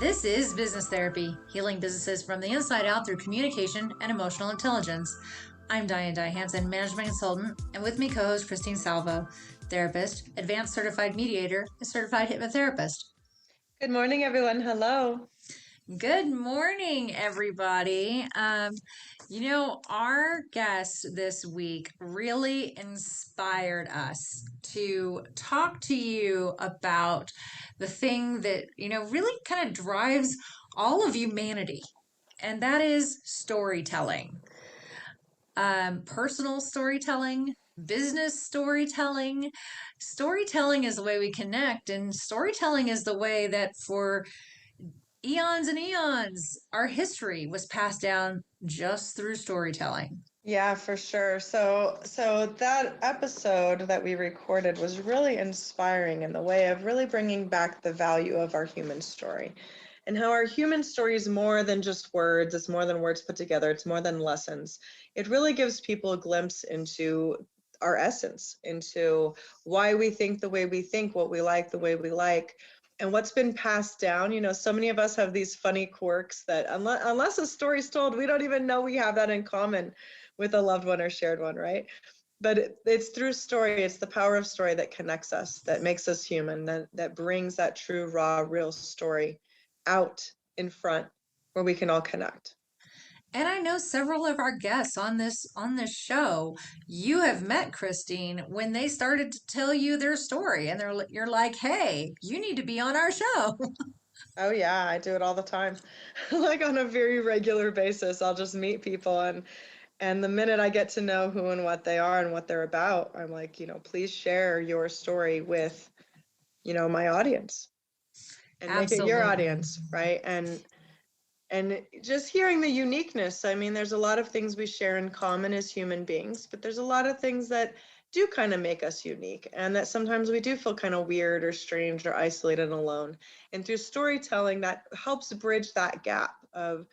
This is Business Therapy, healing businesses from the inside out through communication and emotional intelligence. I'm Diane Dye Hansen, management consultant, and with me co-host Christine Salvo, therapist, advanced certified mediator, and certified hypnotherapist. Good morning, everyone. Hello. Good morning, everybody. Our guest this week really inspired us to talk to you about the thing that, really kind of drives all of humanity, and that is storytelling. Personal storytelling, business storytelling. Storytelling is the way we connect, and storytelling is the way that for eons and eons, our history was passed down just through storytelling. Yeah, for sure. So that episode that we recorded was really inspiring in the way of really bringing back the value of our human story and how our human story is more than just words. It's more than words put together. It's more than lessons. It really gives people a glimpse into our essence, into why we think the way we think, what we like the way we like, and what's been passed down. So many of us have these funny quirks that unless a story's told, we don't even know we have that in common with a loved one or shared one, right? But it's through story, it's the power of story that connects us, that makes us human, that brings that true, raw, real story out in front where we can all connect. And I know several of our guests on this show, you have met Christine when they started to tell you their story, and you're like, "Hey, you need to be on our show." Oh yeah, I do it all the time. Like on a very regular basis, I'll just meet people and the minute I get to know who and what they are and what they're about, I'm like, please share your story with, my audience and make it your Absolutely. audience, right? And just hearing the uniqueness. I mean, there's a lot of things we share in common as human beings, but there's a lot of things that do kind of make us unique, and that sometimes we do feel kind of weird or strange or isolated and alone. And through storytelling, that helps bridge that gap of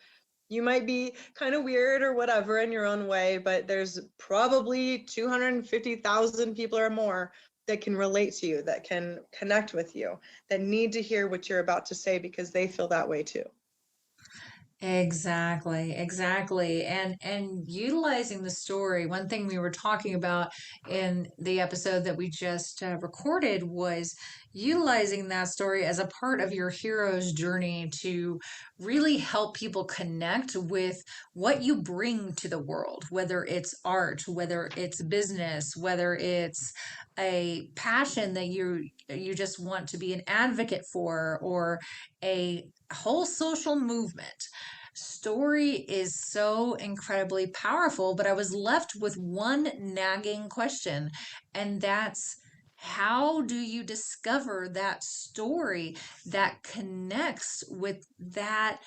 you might be kind of weird or whatever in your own way, but there's probably 250,000 people or more that can relate to you, that can connect with you, that need to hear what you're about to say because they feel that way too. Exactly, exactly. And utilizing the story, one thing we were talking about in the episode that we just recorded was utilizing that story as a part of your hero's journey to really help people connect with what you bring to the world, whether it's art, whether it's business, whether it's a passion that you just want to be an advocate for, or a whole social movement. Story is so incredibly powerful, but I was left with one nagging question, and that's, how do you discover that story that connects with that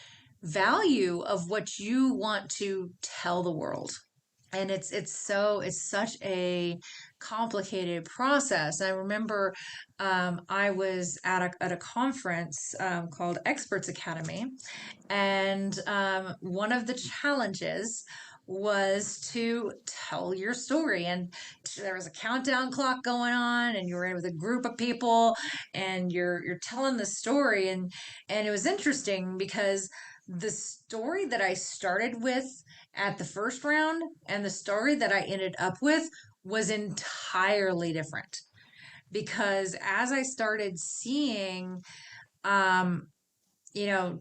value of what you want to tell the world? And it's such a complicated process. I remember I was at a conference called Experts Academy, and one of the challenges was to tell your story. And there was a countdown clock going on, and you were with a group of people, and you're telling the story. And it was interesting because the story that I started with at the first round and the story that I ended up with was entirely different. Because as I started seeing, um,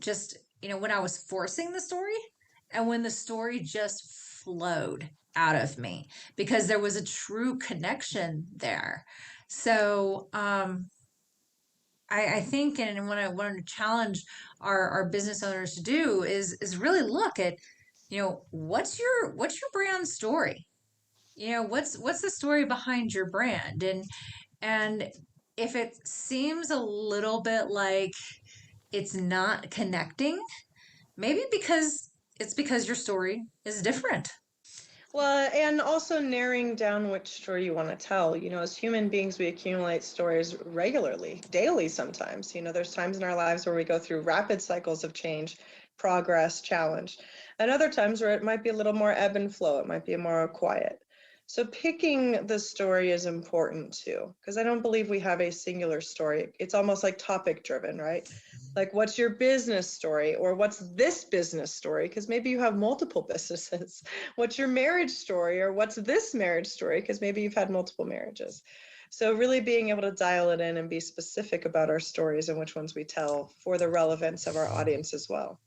just, when I was forcing the story and when the story just flowed out of me because there was a true connection there. So, I think, and what I want to challenge our business owners to do is really look at, what's your brand story? What's the story behind your brand? And if it seems a little bit like it's not connecting, maybe it's because your story is different. Well, and also narrowing down which story you want to tell. As human beings, we accumulate stories regularly, daily sometimes. There's times in our lives where we go through rapid cycles of change, progress, challenge, and other times where it might be a little more ebb and flow. It might be more quiet. So picking the story is important too, because I don't believe we have a singular story. It's almost like topic driven, right? Like, what's your business story, or what's this business story? Because maybe you have multiple businesses. What's your marriage story, or what's this marriage story? Because maybe you've had multiple marriages. So really being able to dial it in and be specific about our stories and which ones we tell for the relevance of our audience as well.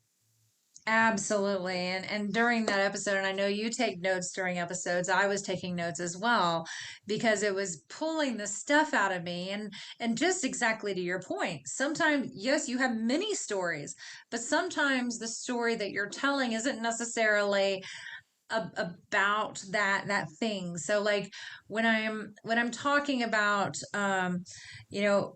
Absolutely. And during that episode, and I know you take notes during episodes, I was taking notes as well because it was pulling the stuff out of me and just exactly to your point. Sometimes, yes, you have many stories, but sometimes the story that you're telling isn't necessarily about that thing. So like when I'm talking about you know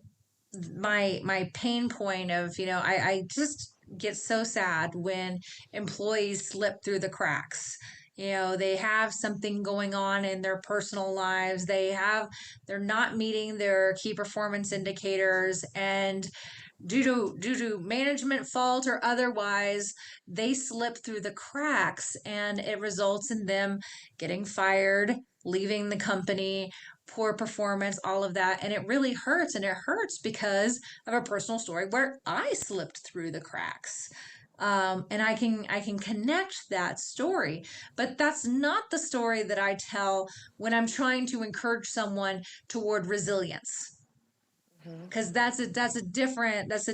my pain point of I just get so sad when employees slip through the cracks. They have something going on in their personal lives. They're not meeting their key performance indicators, and due to management fault or otherwise, they slip through the cracks, and it results in them getting fired, leaving the company, poor performance, all of that. And it really hurts. And it hurts because of a personal story where I slipped through the cracks. And I can connect that story, but that's not the story that I tell when I'm trying to encourage someone toward resilience, Mhm. because that's a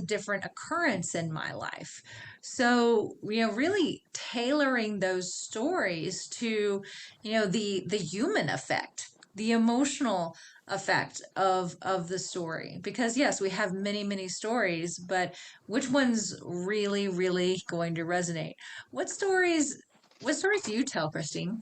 different occurrence in my life. So really tailoring those stories to the human effect, the emotional effect of the story, because yes, we have many many stories, but which one's really going to resonate? What stories do you tell, Christine?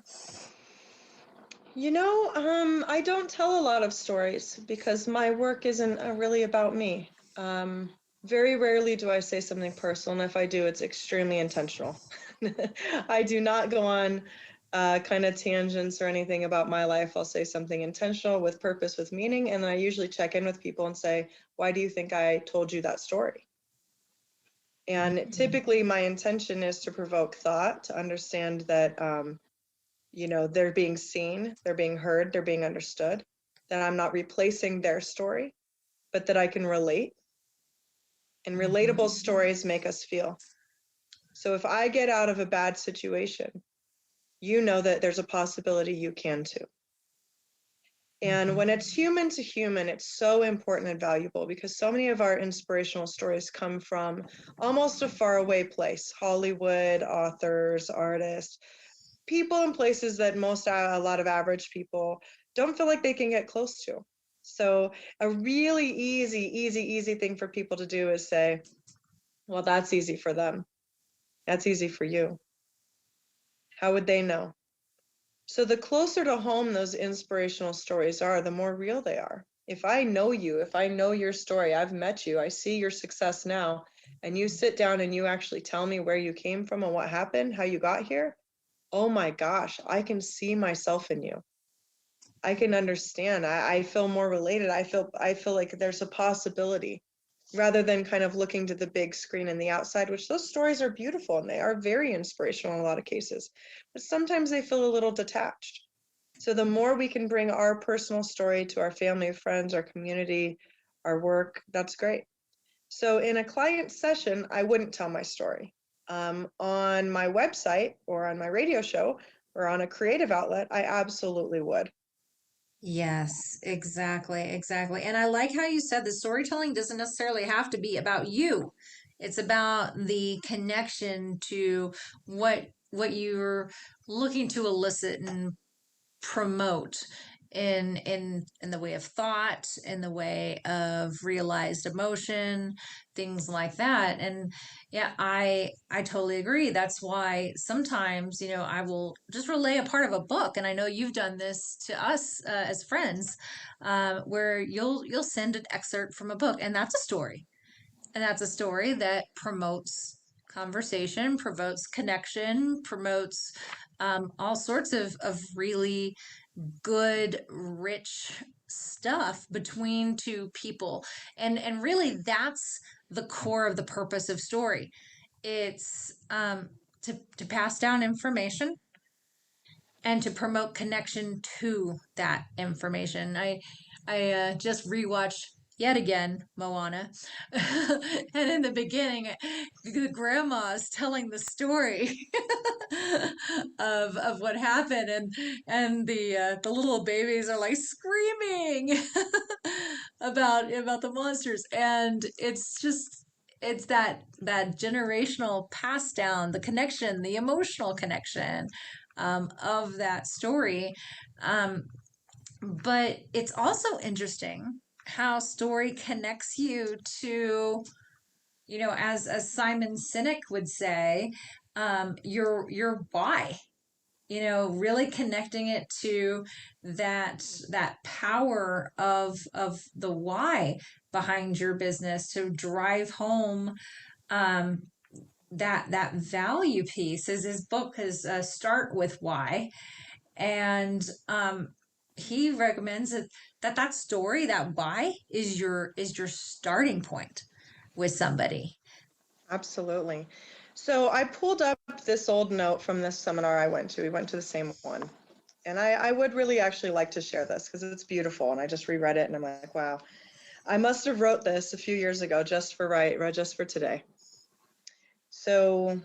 I don't tell a lot of stories because my work isn't really about me. Um, Very rarely do I say something personal, and if I do, it's extremely intentional. I do not go on kind of tangents or anything about my life. I'll say something intentional with purpose, with meaning, and then I usually check in with people and say, why do you think I told you that story? And Mm. typically, my intention is to provoke thought, to understand that they're being seen, they're being heard, they're being understood, that I'm not replacing their story, but that I can relate. And relatable Mhm. stories make us feel. So if I get out of a bad situation, you know that there's a possibility you can too. And when it's Mhm. human to human, it's so important and valuable because so many of our inspirational stories come from almost a faraway place: Hollywood, authors, artists, people in places that a lot of average people don't feel like they can get close to. So a really easy thing for people to do is say, well, that's easy for them. That's easy for you. How would they know? So the closer to home those inspirational stories are, the more real they are. If I know you, if I know your story, I've met you, I see your success now, and you sit down and you actually tell me where you came from and what happened, how you got here, oh my gosh, I can see myself in you. I can understand. I feel more related. I feel like there's a possibility rather than kind of looking to the big screen and the outside, which those stories are beautiful and they are very inspirational in a lot of cases. But sometimes they feel a little detached. So the more we can bring our personal story to our family, friends, our community, our work, that's great. So in a client session, I wouldn't tell my story. On my website or on my radio show or on a creative outlet, I absolutely would. Yes, exactly. And I like how you said the storytelling doesn't necessarily have to be about you. It's about the connection to what you're looking to elicit and promote in the way of thought, in the way of realized emotion, things like that. And yeah, I totally agree. That's why sometimes I will just relay a part of a book, and I know you've done this to us as friends, where you'll send an excerpt from a book, and that's a story, and that's a story that promotes conversation, promotes connection, promotes all sorts of really good, rich stuff between two people. And really that's the core of the purpose of story. It's to pass down information and to promote connection to that information. I just rewatched yet again Moana, and in the beginning, the grandma's telling the story of what happened, and the little babies are like screaming about the monsters, and it's just it's that generational pass down, the connection, the emotional connection of that story. Um, but it's also interesting how story connects you to, as Simon Sinek would say, your why. Really connecting it to that power of the why behind your business to drive home um, that value piece. Is his book is Start with Why, and he recommends that story, that why, is your starting point with somebody. Absolutely. So I pulled up this old note from this seminar I went to. We went to the same one. And I would really actually like to share this because it's beautiful. And I just reread it and I'm like, wow, I must have wrote this a few years ago just for today. So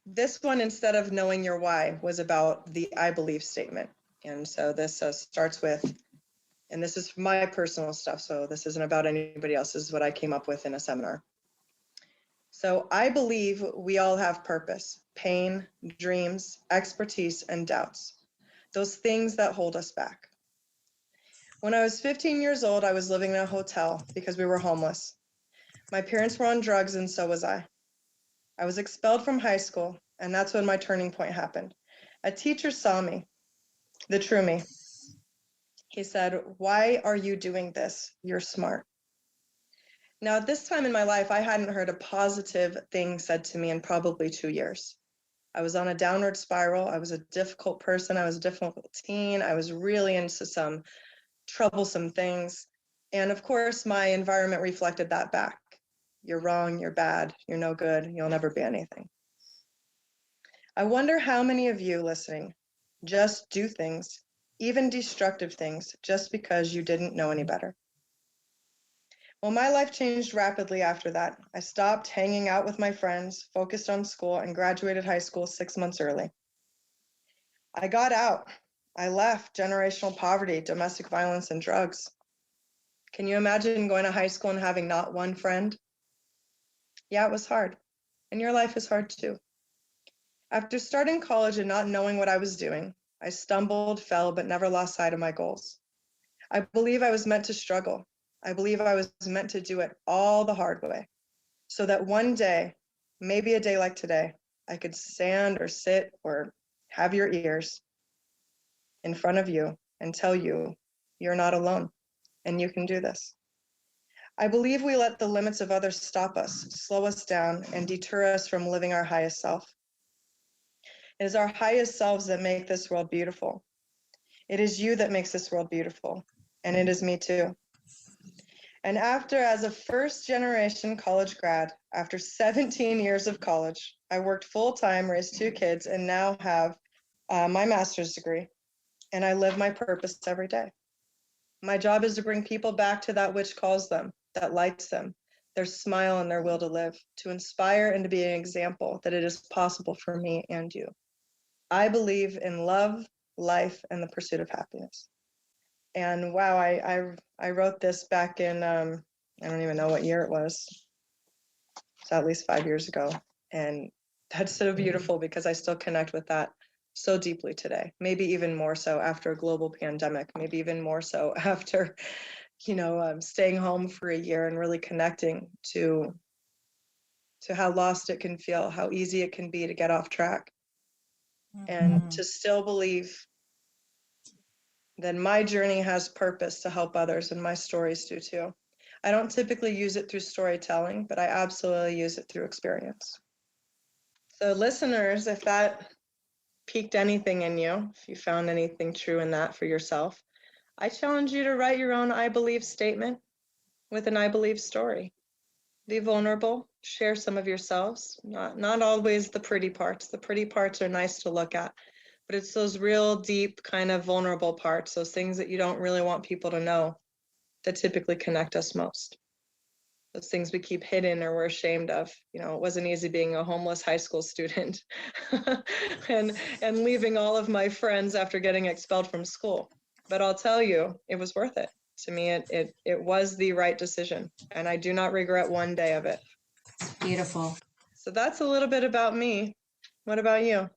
this one, instead of knowing your why, was about the I believe statement. And so this starts with, and this is my personal stuff, so this isn't about anybody else. This is what I came up with in a seminar. So I believe we all have purpose, pain, dreams, expertise, and doubts. Those things that hold us back. When I was 15 years old, I was living in a hotel because we were homeless. My parents were on drugs and so was I. I was expelled from high school, and that's when my turning point happened. A teacher saw me, the true me. He said, "Why are you doing this? You're smart." Now, at this time in my life, I hadn't heard a positive thing said to me in probably 2 years. I was on a downward spiral. I was a difficult person. I was a difficult teen. I was really into some troublesome things. And of course, my environment reflected that back. You're wrong, you're bad, you're no good, you'll never be anything. I wonder how many of you listening just do things, even destructive things, just because you didn't know any better. Well, my life changed rapidly after that. I stopped hanging out with my friends, focused on school, and graduated high school 6 months early. I got out. I left generational poverty, domestic violence, and drugs. Can you imagine going to high school and having not one friend? Yeah, it was hard. And your life is hard too. After starting college and not knowing what I was doing, I stumbled, fell, but never lost sight of my goals. I believe I was meant to struggle. I believe I was meant to do it all the hard way, so that one day, maybe a day like today, I could stand or sit or have your ears in front of you and tell you you're not alone and you can do this. I believe we let the limits of others stop us, slow us down, and deter us from living our highest self. It is our highest selves that make this world beautiful. It is you that makes this world beautiful, and it is me too. And after, as a first generation college grad, after 17 years of college, I worked full time, raised 2 kids, and now have my master's degree. And I live my purpose every day. My job is to bring people back to that which calls them, that lights them, their smile and their will to live, to inspire and to be an example that it is possible for me and you. I believe in love, life, and the pursuit of happiness. And wow, I wrote this back in I don't even know what year it was. It's at least 5 years ago, and that's so beautiful because I still connect with that so deeply today. Maybe even more so after a global pandemic. Maybe even more so after staying home for a year and really connecting to how lost it can feel, how easy it can be to get off track, and Mhm. to still believe that my journey has purpose to help others, and my stories do too. I don't typically use it through storytelling, but I absolutely use it through experience. So, listeners, if that piqued anything in you, if you found anything true in that for yourself, I challenge you to write your own I believe statement with an I believe story. Be vulnerable, share some of yourselves, not always the pretty parts. The pretty parts are nice to look at, but it's those real deep, kind of vulnerable parts, those things that you don't really want people to know, that typically connect us most. Those things we keep hidden or we're ashamed of. You know, it wasn't easy being a homeless high school student and leaving all of my friends after getting expelled from school. But I'll tell you, it was worth it. To me, it was the right decision, and I do not regret one day of it. Beautiful. So that's a little bit about me. What about you?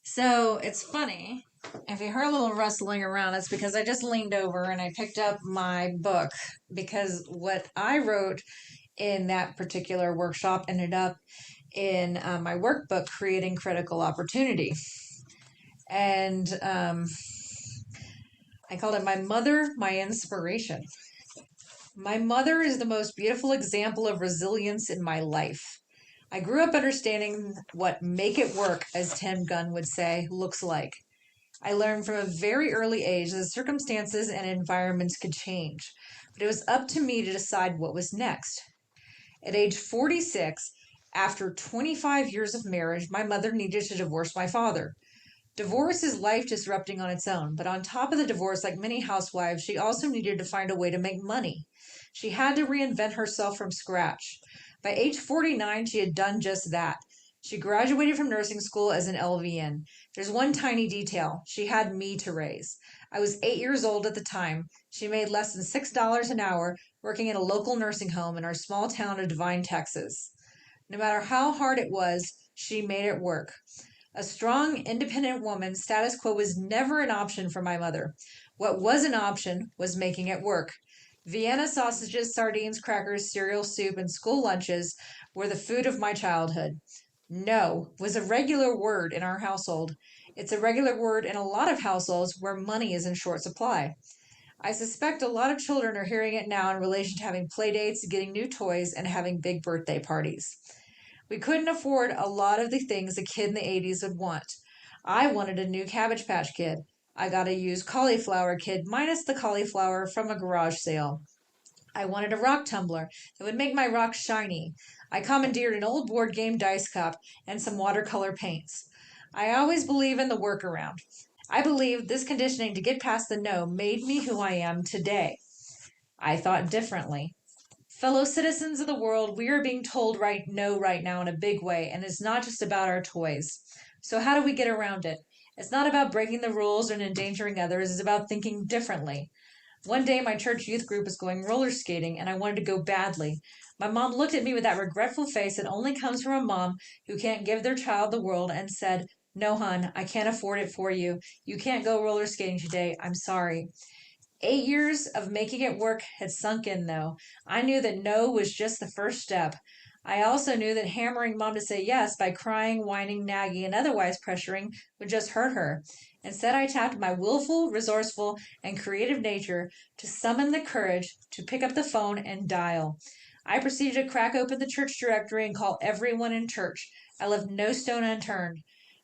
So it's funny. If you heard a little rustling around, it's because I just leaned over and I picked up my book because what I wrote in that particular workshop ended up in my workbook, Creating Critical Opportunity. And I called it My Mother, My Inspiration. My mother is the most beautiful example of resilience in my life. I grew up understanding what make it work, as Tim Gunn would say, looks like. I learned from a very early age that circumstances and environments could change, but it was up to me to decide what was next. At age 46, after 25 years of marriage, my mother needed to divorce my father. Divorce is life disrupting on its own, but on top of the divorce, like many housewives, she also needed to find a way to make money. She had to reinvent herself from scratch. By age 49, she had done just that. She graduated from nursing school as an LVN. There's one tiny detail: she had me to raise. I was 8 years old at the time. She made less than $6 an hour working in a local nursing home in our small town of Devine, Texas. No matter how hard it was, she made it work. A strong, independent woman, status quo was never an option for my mother. What was an option was making it work. Vienna sausages, sardines, crackers, cereal, soup, and school lunches were the food of my childhood. No was a regular word in our household. It's a regular word in a lot of households where money is in short supply. I suspect a lot of children are hearing it now in relation to having play dates, getting new toys, and having big birthday parties. We couldn't afford a lot of the things a kid in the 80s would want. I wanted a new Cabbage Patch Kid. I got a used cauliflower kid minus the cauliflower from a garage sale. I wanted a rock tumbler that would make my rocks shiny. I commandeered an old board game dice cup and some watercolor paints. I always believe in the workaround. I believe this conditioning to get past the no made me who I am today. I thought differently. Fellow citizens of the world, we are being told right no right now in a big way, and it's not just about our toys. So how do we get around it? It's not about breaking the rules and endangering others, it's about thinking differently. One day my church youth group was going roller skating and I wanted to go badly. My mom looked at me with that regretful face that only comes from a mom who can't give their child the world and said, "No, hon, I can't afford it for you. You can't go roller skating today. I'm sorry." 8 years of making it work had sunk in, though. I knew that no was just the first step. I also knew that hammering mom to say yes by crying, whining, nagging, and otherwise pressuring would just hurt her. Instead, I tapped my willful, resourceful, and creative nature to summon the courage to pick up the phone and dial. I proceeded to crack open the church directory and call everyone in church. I left no stone unturned.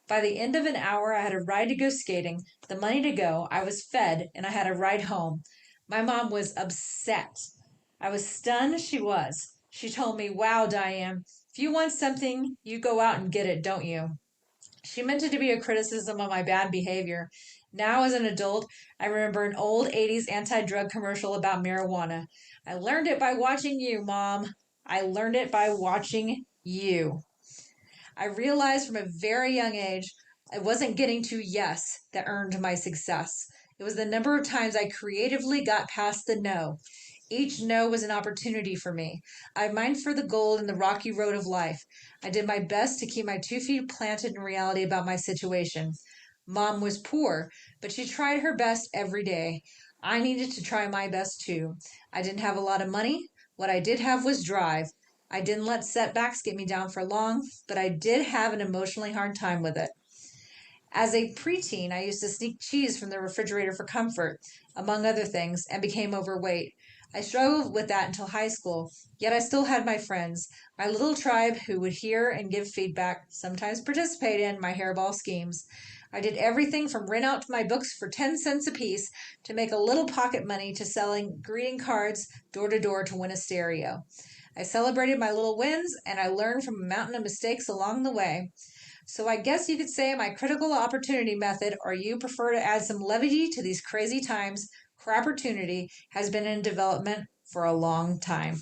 By the end of an hour, I had a ride to go skating, the money to go, I was fed, and I had a ride home. My mom was upset. I was stunned she was. She told me, "Wow, Diane, if you want something, you go out and get it, don't you?" She meant it to be a criticism of my bad behavior. Now, as an adult, I remember an old 80s anti drug commercial about marijuana. I learned it by watching you, Mom. I learned it by watching you. I realized from a very young age it wasn't getting to yes that earned my success. It was the number of times I creatively got past the no. Each no was an opportunity for me. I mined for the gold in the rocky road of life. I did my best to keep my 2 feet planted in reality about my situation. Mom was poor, but she tried her best every day. I needed to try my best too. I didn't have a lot of money. What I did have was drive. I didn't let setbacks get me down for long, but I did have an emotionally hard time with it. As a preteen, I used to sneak cheese from the refrigerator for comfort, among other things, and became overweight. I struggled with that until high school, yet I still had my friends, my little tribe who would hear and give feedback, sometimes participate in my hairball schemes. I did everything from rent out my books for 10 cents apiece to make a little pocket money to selling greeting cards door to door to win a stereo. I celebrated my little wins and I learned from a mountain of mistakes along the way. So I guess you could say my critical opportunity method, or you prefer to add some levity to these crazy times, crapportunity has been in development for a long time.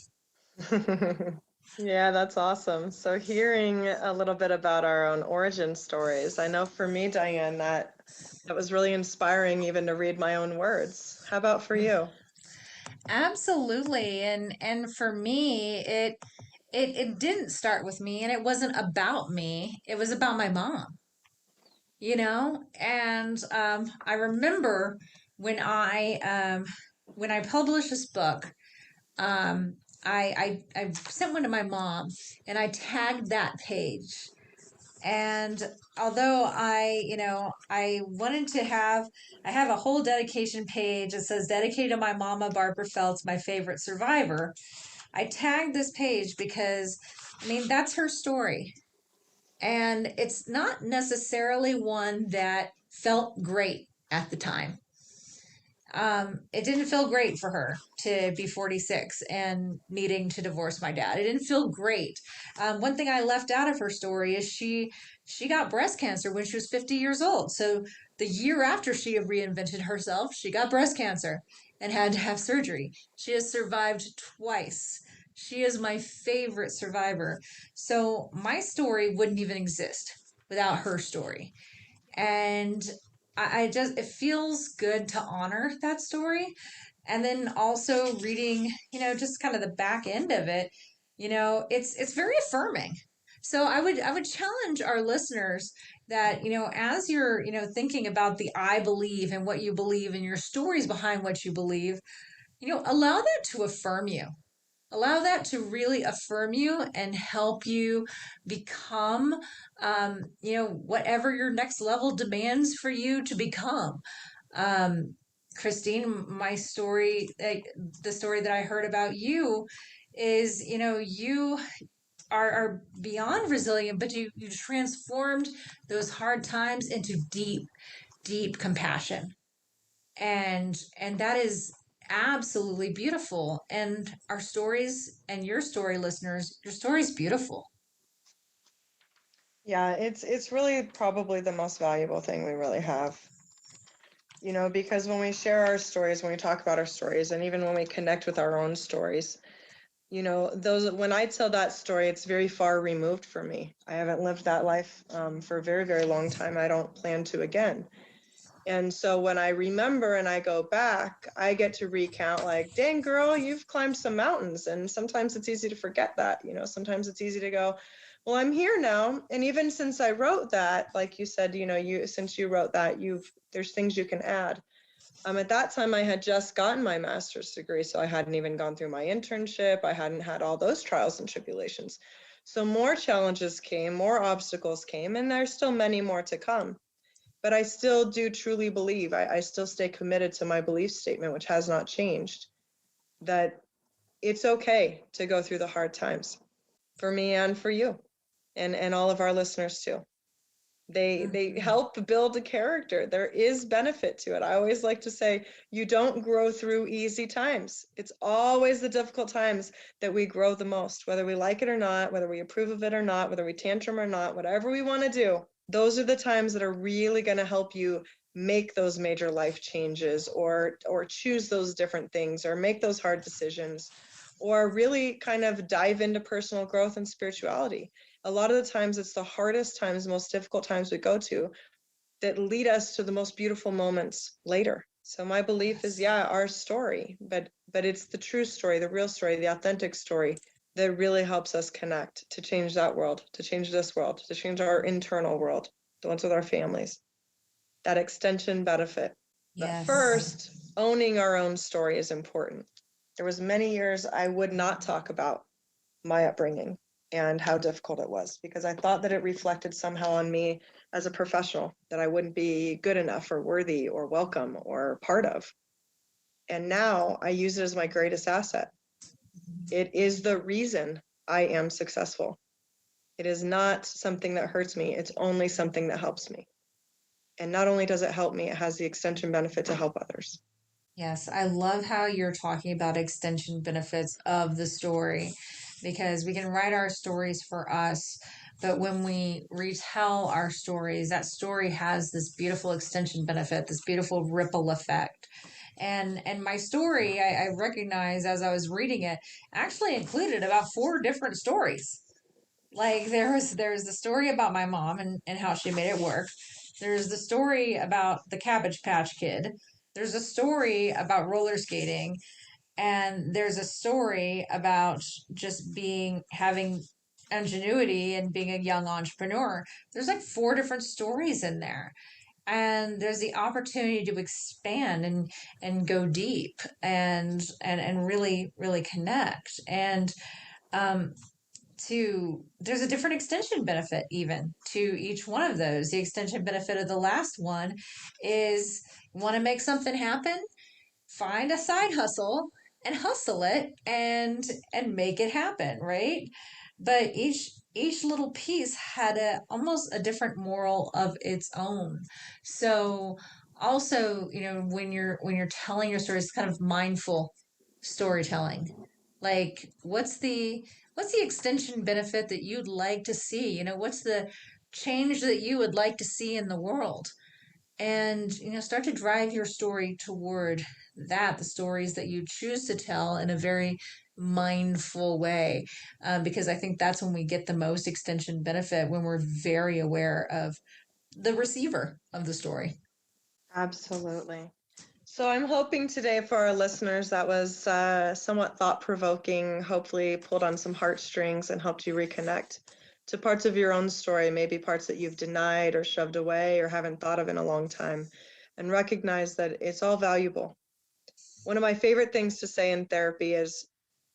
Yeah, that's awesome. So hearing a little bit about our own origin stories, I know for me, Diane, that was really inspiring even to read my own words. How about for you? Absolutely. And for me, it didn't start with me and it wasn't about me. It was about my mom, And I remember when I published this book, um, I sent one to my mom and I tagged that page. And although I wanted to I have a whole dedication page that says dedicated to my mama, Barbara Feltz, my favorite survivor. I tagged this page because, I mean, that's her story. And it's not necessarily one that felt great at the time. It didn't feel great for her to be 46 and needing to divorce my dad. It didn't feel great. One thing I left out of her story is she got breast cancer when she was 50 years old. So the year after she had reinvented herself, she got breast cancer and had to have surgery. She has survived twice. She is my favorite survivor. So my story wouldn't even exist without her story. And I just, it feels good to honor that story. And then also reading, just kind of the back end of it, it's very affirming. So I would challenge our listeners that, as you're, thinking about the I believe and what you believe and your stories behind what you believe, allow that to affirm you. Allow that to really affirm you and help you become, whatever your next level demands for you to become. Um, Christine, my story, the story that I heard about you is, you are beyond resilient, but you transformed those hard times into deep, deep compassion, and that is absolutely beautiful. And our stories and your story, listeners, your story is beautiful. Yeah, it's really probably the most valuable thing we really have. Because when we share our stories, when we talk about our stories, and even when we connect with our own stories, those when I tell that story, it's very far removed for me. I haven't lived that life for a very, very long time. I don't plan to again. And so when I remember and I go back, I get to recount like, dang girl, you've climbed some mountains. And sometimes it's easy to forget that, sometimes it's easy to go, well, I'm here now. And even since I wrote that, like you said, since you wrote that, there's things you can add. At that time, I had just gotten my master's degree, so I hadn't even gone through my internship. I hadn't had all those trials and tribulations. So more challenges came, more obstacles came, and there's still many more to come. But I still do truly believe, I still stay committed to my belief statement, which has not changed, that it's okay to go through the hard times for me and for you and all of our listeners too. They Mhm. help build a character. There is benefit to it. I always like to say you don't grow through easy times. It's always the difficult times that we grow the most, whether we like it or not, whether we approve of it or not, whether we tantrum or not, whatever we want to do. Those are the times that are really going to help you make those major life changes or choose those different things or make those hard decisions or really kind of dive into personal growth and spirituality. A lot of the times it's the hardest times, most difficult times we go to that lead us to the most beautiful moments later. So my belief is, Yes. yeah, our story, but it's the true story, the real story, the authentic story that really helps us connect to change that world, to change this world, to change our internal world, the ones with our families. That extension benefit. But Yes. first, owning our own story is important. There was many years I would not talk about my upbringing and how difficult it was because I thought that it reflected somehow on me as a professional, that I wouldn't be good enough or worthy or welcome or part of. And now I use it as my greatest asset. It is the reason I am successful. It is not something that hurts me, it's only something that helps me. And not only does it help me, it has the extension benefit to help others. Yes, I love how you're talking about extension benefits of the story because we can write our stories for us, But when we retell our stories, that story has this beautiful extension benefit, this beautiful ripple effect. And my story, I recognized as I was reading it, actually included about four different stories. Like there's the story about my mom and how she made it work. There's the story about the Cabbage Patch Kid. There's a story about roller skating, and there's a story about just being having ingenuity and being a young entrepreneur. There's like four different stories in there, and there's the opportunity to expand and go deep and really connect. And um there's a different extension benefit even to each one of those. The extension benefit of the last one is, want to make something happen, find a side hustle and hustle it and make it happen, right? But each little piece had a almost a different moral of its own. So also, when you're telling your story, it's kind of mindful storytelling. Like what's the extension benefit that you'd like to see? What's the change that you would like to see in the world? And start to drive your story toward that, the stories that you choose to tell in a very mindful way, because I think that's when we get the most extension benefit, when we're very aware of the receiver of the story. Absolutely. So I'm hoping today for our listeners that was somewhat thought-provoking, hopefully pulled on some heartstrings and helped you reconnect to parts of your own story, maybe parts that you've denied or shoved away or haven't thought of in a long time, and recognize that it's all valuable. One of my favorite things to say in therapy is,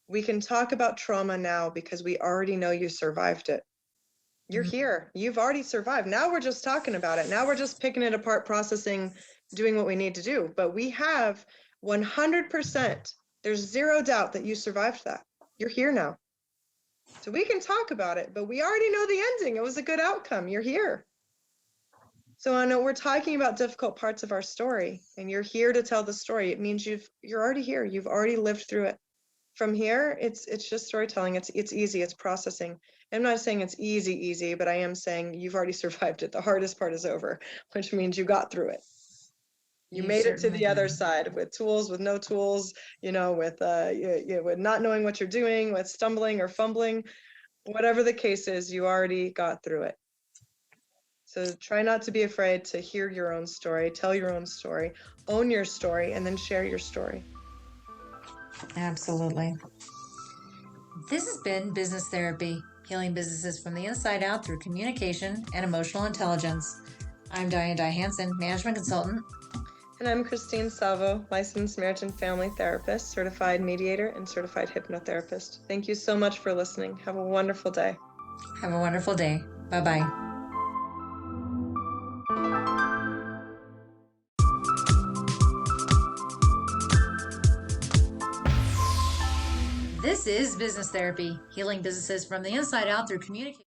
we can talk about trauma now because we already know you survived it. You're Mhm. here. You've already survived. Now we're just talking about it. Now we're just picking it apart, processing, doing what we need to do. But we have 100%, there's zero doubt that you survived that. You're here now. So we can talk about it, but we already know the ending. It was a good outcome. You're here. So I know we're talking about difficult parts of our story, and you're here to tell the story. It means you're already here. You've already lived through it. From here, it's just storytelling. It's easy. It's processing. I'm not saying it's easy, but I am saying you've already survived it. The hardest part is over, which means you got through it. You You made it to certainly the other did. side with tools, with no tools, with not knowing what you're doing, with stumbling or fumbling, whatever the case is, you already got through it. So try not to be afraid to hear your own story, tell your own story, own your story, and then share your story. Absolutely. This has been Business Therapy, healing businesses from the inside out through communication and emotional intelligence. I'm Diane Dye Hansen, management consultant. And I'm Christine Salvo, licensed marriage and family therapist, certified mediator, and certified hypnotherapist. Thank you so much for listening. Have a wonderful day. Have a wonderful day. Bye bye. This is Business Therapy, healing businesses from the inside out through communication.